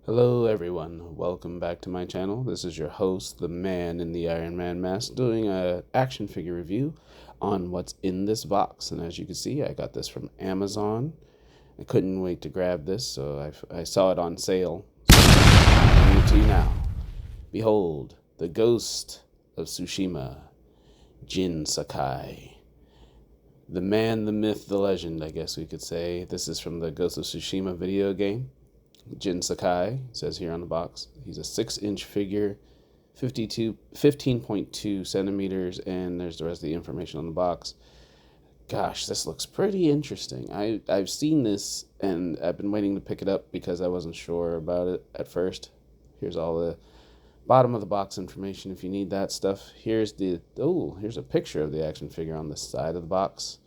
Hello everyone, welcome back to my channel. This is your host, the man in the Iron Man mask, doing a action figure review on what's in this box. And as you can see, I got this from Amazon. I couldn't wait to grab this, so I saw it on sale. So I'm bringing it to you now. Behold, the ghost of Tsushima, Jin Sakai. The man, the myth, the legend, I guess we could say. This is from the Ghost of Tsushima video game. Jin Sakai, says here on the box. He's a 6-inch figure, 15.2 centimeters, and there's the rest of the information on the box. Gosh, this looks pretty interesting. I've seen this, and I've been waiting to pick it up because I wasn't sure about it at first. Here's all the bottom of the box information if you need that stuff. Here's a picture of the action figure on the side of the box.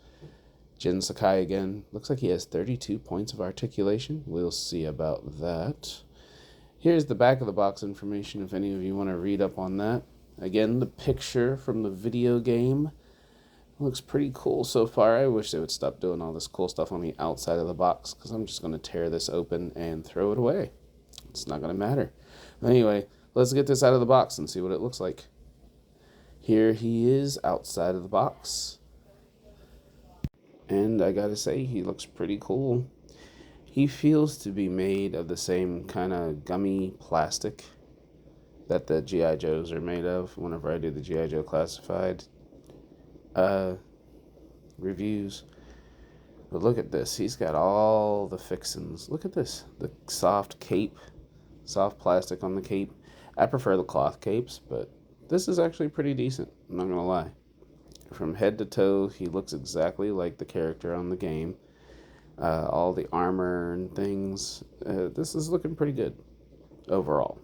Jin Sakai again. Looks like he has 32 points of articulation. We'll see about that. Here's the back of the box information if any of you want to read up on that. Again, the picture from the video game. Looks pretty cool so far. I wish they would stop doing all this cool stuff on the outside of the box because I'm just going to tear this open and throw it away. It's not going to matter. Anyway, let's get this out of the box and see what it looks like. Here he is outside of the box. And I gotta say, he looks pretty cool. He feels to be made of the same kind of gummy plastic that the G.I. Joes are made of whenever I do the G.I. Joe Classified reviews. But look at this. He's got all the fixings. Look at this. The soft cape, soft plastic on the cape. I prefer the cloth capes, but this is actually pretty decent. I'm not going to lie. From head to toe, he looks exactly like the character on the game. All the armor and things. This is looking pretty good overall.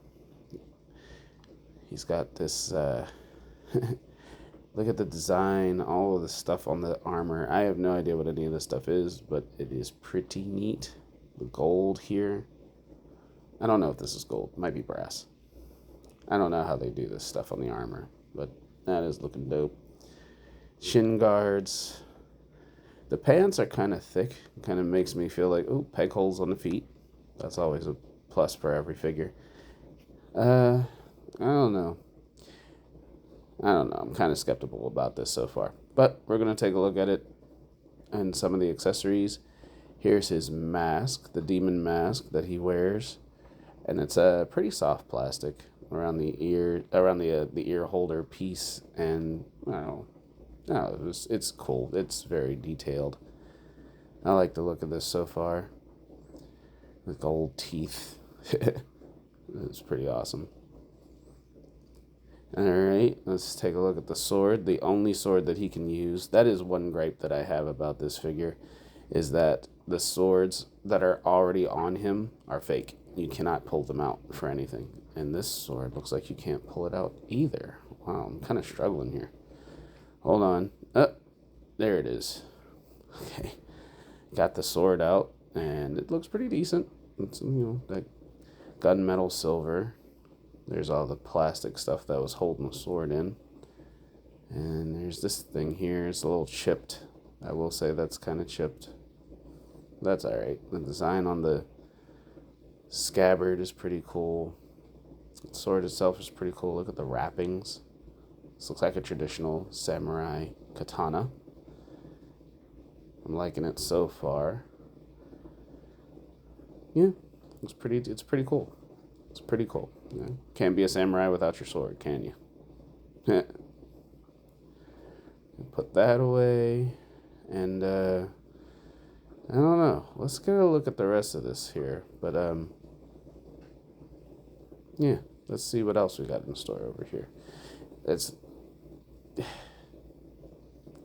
He's got this. Look at the design, all of the stuff on the armor. I have no idea what any of this stuff is, but it is pretty neat. The gold here. I don't know if this is gold. It might be brass. I don't know how they do this stuff on the armor, but that is looking dope. Shin guards. The pants are kind of thick. Kind of makes me feel like, oh, peg holes on the feet. That's always a plus for every figure. I don't know. I'm kind of skeptical about this so far. But we're going to take a look at it and some of the accessories. Here's his mask, the demon mask that he wears. And it's a pretty soft plastic around the ear holder piece. And I don't know. No, it's cool. It's very detailed. I like the look of this so far. The gold teeth. It's pretty awesome. Alright, let's take a look at the sword. The only sword that he can use. That is one gripe that I have about this figure. Is that the swords that are already on him are fake. You cannot pull them out for anything. And this sword looks like you can't pull it out either. Wow, I'm kind of struggling here. Hold on. There it is. Okay. Got the sword out, and it looks pretty decent. It's, that gunmetal silver. There's all the plastic stuff that was holding the sword in. And there's this thing here. It's a little chipped. I will say that's kind of chipped. That's alright. The design on the scabbard is pretty cool. The sword itself is pretty cool. Look at the wrappings. This looks like a traditional samurai katana. I'm liking it so far. Yeah, it's pretty cool. It's pretty cool. Yeah. Can't be a samurai without your sword, can you? Put that away. And I don't know. Let's get a look at the rest of this here. But yeah, let's see what else we got in store over here.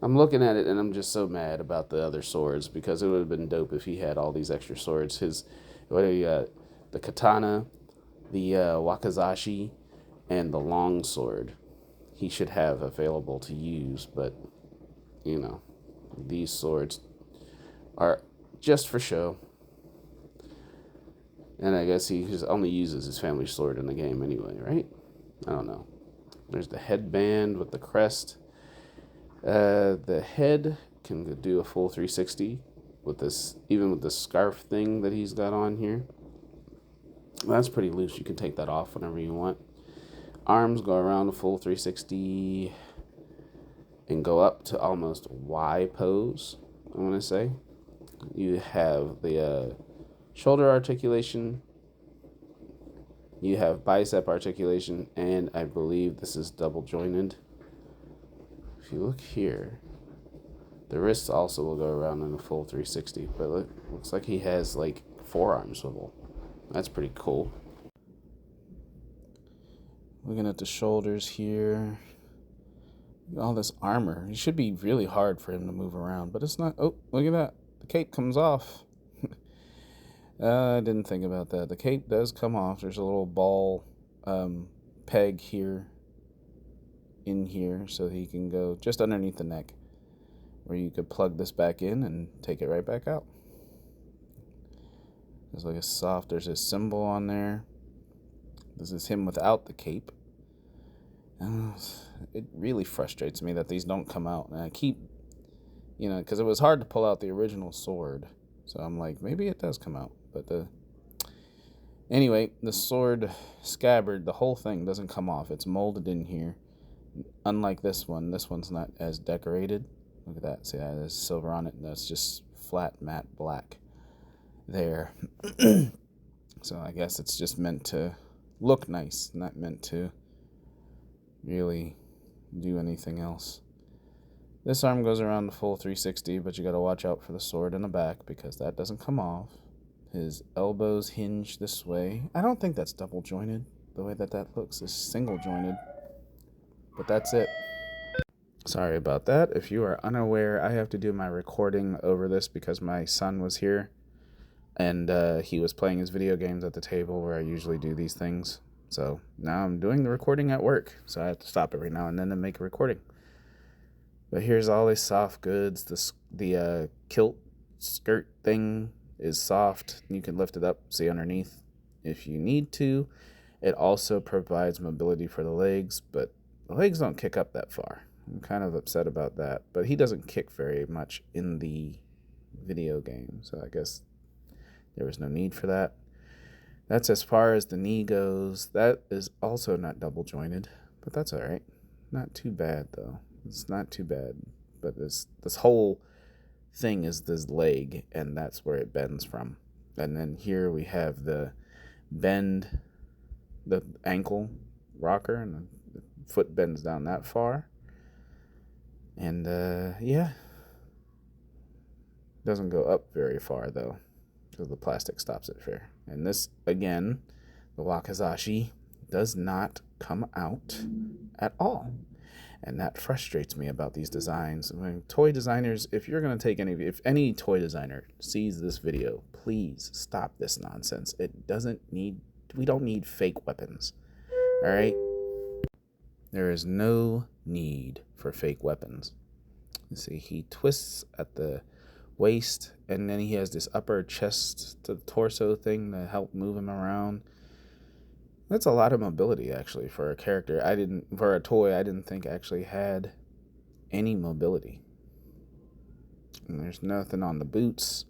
I'm looking at it and I'm just so mad about the other swords because it would have been dope if he had all these extra swords. What do you got? The katana, the wakizashi, and the long sword. He should have available to use, but these swords are just for show. And I guess he just only uses his family sword in the game anyway, right? I don't know. There's the headband with the crest. The head can do a full 360 with this, even with the scarf thing that he's got on here. That's pretty loose. You can take that off whenever you want. Arms go around a full 360 and go up to almost Y pose, I want to say. You have the shoulder articulation, you have bicep articulation, and I believe this is double jointed. If you look here, the wrists also will go around in a full 360, but it looks like he has like forearm swivel. That's pretty cool. Looking at the shoulders here, all this armor. It should be really hard for him to move around, but it's not. Oh, look at that. The cape comes off. I didn't think about that. The cape does come off. There's a little ball peg here, in here, so he can go just underneath the neck, where you could plug this back in and take it right back out. There's like a soft, there's a symbol on there. This is him without the cape. It really frustrates me that these don't come out. And I keep, because it was hard to pull out the original sword. So I'm like, maybe it does come out. But anyway, the sword scabbard, the whole thing doesn't come off. It's molded in here. Unlike this one's not as decorated. Look at that. See, there's silver on it. That's just flat matte black there. So I guess it's just meant to look nice, not meant to really do anything else. This arm goes around the full 360, but you got to watch out for the sword in the back because that doesn't come off. His elbows hinge this way. I don't think that's double jointed. The way that looks is single jointed, but that's it. Sorry about that. If you are unaware, I have to do my recording over this because my son was here and he was playing his video games at the table where I usually do these things. So now I'm doing the recording at work, so I have to stop every now and then to make a recording. But here's all these soft goods. The kilt skirt thing is soft. You can lift it up, see underneath if you need to. It also provides mobility for the legs, but the legs don't kick up that far. I'm kind of upset about that. But he doesn't kick very much in the video game, so I guess there was no need for that. That's as far as the knee goes. That is also not double jointed, but that's all right. Not too bad, though. It's not too bad. But this whole thing is this leg, and that's where it bends from. And then here we have the bend, the ankle rocker, and the foot bends down that far. And, yeah. Doesn't go up very far, though, because the plastic stops it fair. And this, again, the wakizashi does not come out at all. And that frustrates me about these designs. I mean, toy designers, if you're going to take if any toy designer sees this video, please stop this nonsense. We don't need fake weapons. All right? There is no need for fake weapons. You see, he twists at the waist, and then he has this upper chest to torso thing to help move him around. That's a lot of mobility, actually, for a character. For a toy, I didn't think actually had any mobility. And there's nothing on the boots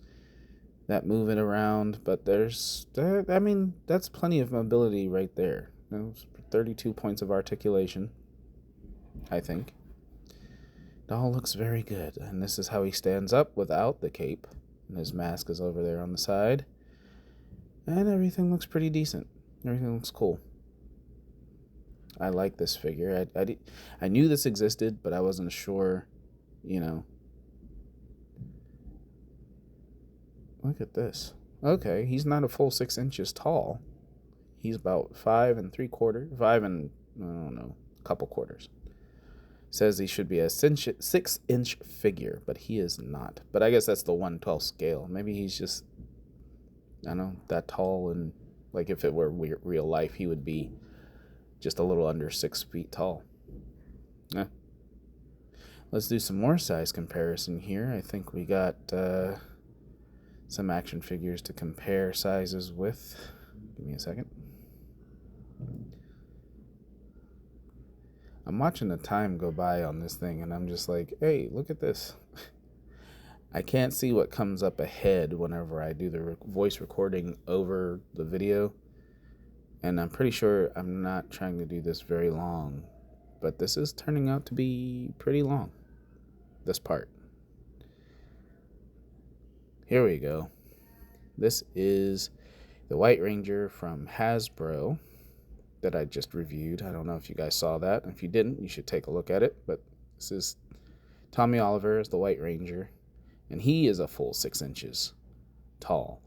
that move it around, but that's plenty of mobility right there. 32 points of articulation, I think. It all looks very good. And this is how he stands up without the cape. And his mask is over there on the side. And everything looks pretty decent. Everything looks cool. I like this figure. I knew this existed, but I wasn't sure, Look at this. Okay, he's not a full 6 inches tall. He's about 5 3/4, 5 and, I don't know, a couple quarters. Says he should be a 6-inch figure, but he is not. But I guess that's the 1/12 scale. Maybe he's just, I don't know, that tall, and like if it were real life, he would be just a little under 6 feet tall. Let's do some more size comparison here. I think we got some action figures to compare sizes with. Give me a second. I'm watching the time go by on this thing, and I'm just like, hey, look at this. I can't see what comes up ahead whenever I do the voice recording over the video. And I'm pretty sure I'm not trying to do this very long, but this is turning out to be pretty long, this part. Here we go. This is the White Ranger from Hasbro that I just reviewed. I don't know if you guys saw that. If you didn't, you should take a look at it. But this is Tommy Oliver as the White Ranger, and he is a full 6 inches tall.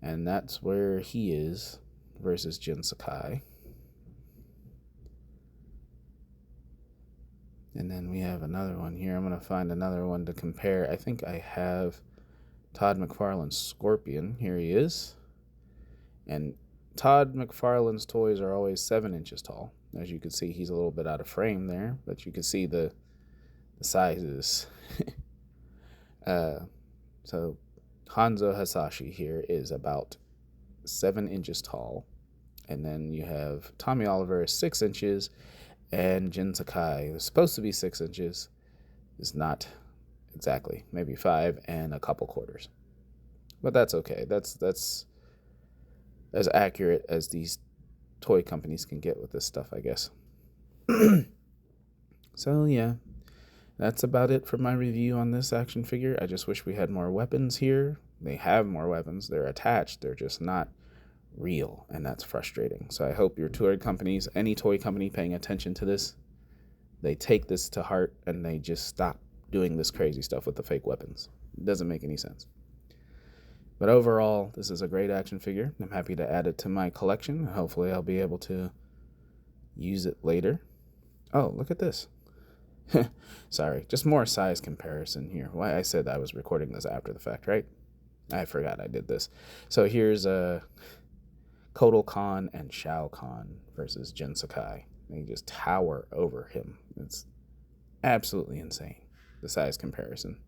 And that's where he is versus Jin Sakai. And then we have another one here. I'm going to find another one to compare. I think I have Todd McFarlane's Scorpion. Here he is. And Todd McFarlane's toys are always 7 inches tall. As you can see, he's a little bit out of frame there, but you can see the sizes. So Hanzo Hasashi here is about 7 inches tall. And then you have Tommy Oliver, 6 inches, and Jin Sakai, who's supposed to be 6 inches, is not exactly, maybe 5 and a couple quarters. But that's okay. That's as accurate as these toy companies can get with this stuff, I guess. So yeah, that's about it for my review on this action figure. I just wish we had more weapons here. They have more weapons. They're attached. They're just not real, and that's frustrating. So I hope your toy companies, any toy company paying attention to this, they take this to heart and they just stop doing this crazy stuff with the fake weapons. It doesn't make any sense. But overall, this is a great action figure. I'm happy to add it to my collection. Hopefully I'll be able to use it later. Oh, look at this. Sorry, just more size comparison here. Why I said I was recording this after the fact, right? I forgot I did this. So here's Kotal Khan and Shao Kahn versus Jin Sakai. They just tower over him. It's absolutely insane, the size comparison.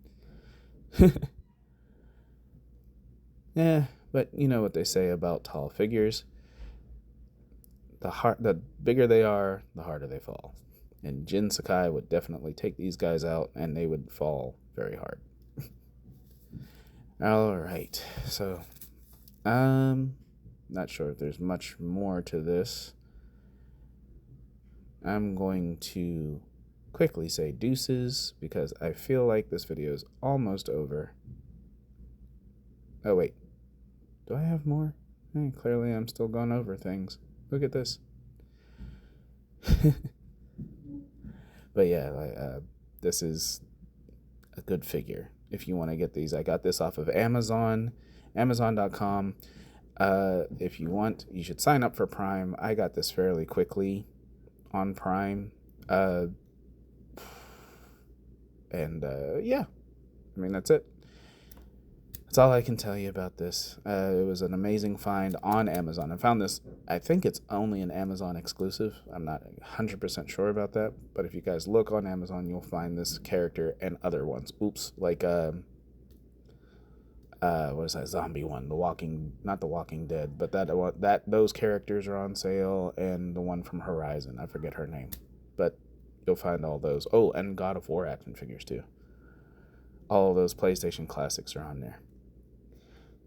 Yeah, but you know what they say about tall figures. The bigger they are, the harder they fall. And Jin Sakai would definitely take these guys out, and they would fall very hard. All right, so not sure if there's much more to this. I'm going to quickly say deuces because I feel like this video is almost over. Oh, wait. Do I have more? Clearly, I'm still going over things. Look at this. But yeah, this is a good figure if you want to get these. I got this off of Amazon, Amazon.com. If you want, you should sign up for Prime. I got this fairly quickly on Prime. Yeah. I mean, that's it. That's all I can tell you about this. It was an amazing find on Amazon. I found this, I think it's only an Amazon exclusive. I'm not 100% sure about that. But if you guys look on Amazon, you'll find this character and other ones. Oops. Like, what is that zombie one? Not The Walking Dead, but those characters are on sale, and the one from Horizon. I forget her name. But you'll find all those. Oh, and God of War action figures, too. All of those PlayStation classics are on there.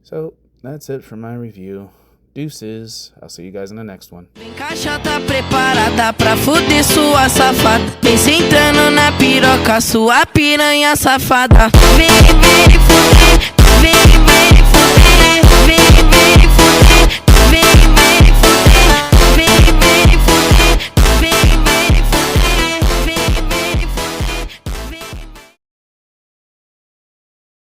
So, that's it for my review. Deuces. I'll see you guys in the next one. Caixa tá preparada pra fuder sua safada. Vem sentando na piroca, sua piranha safada. Vem, vem,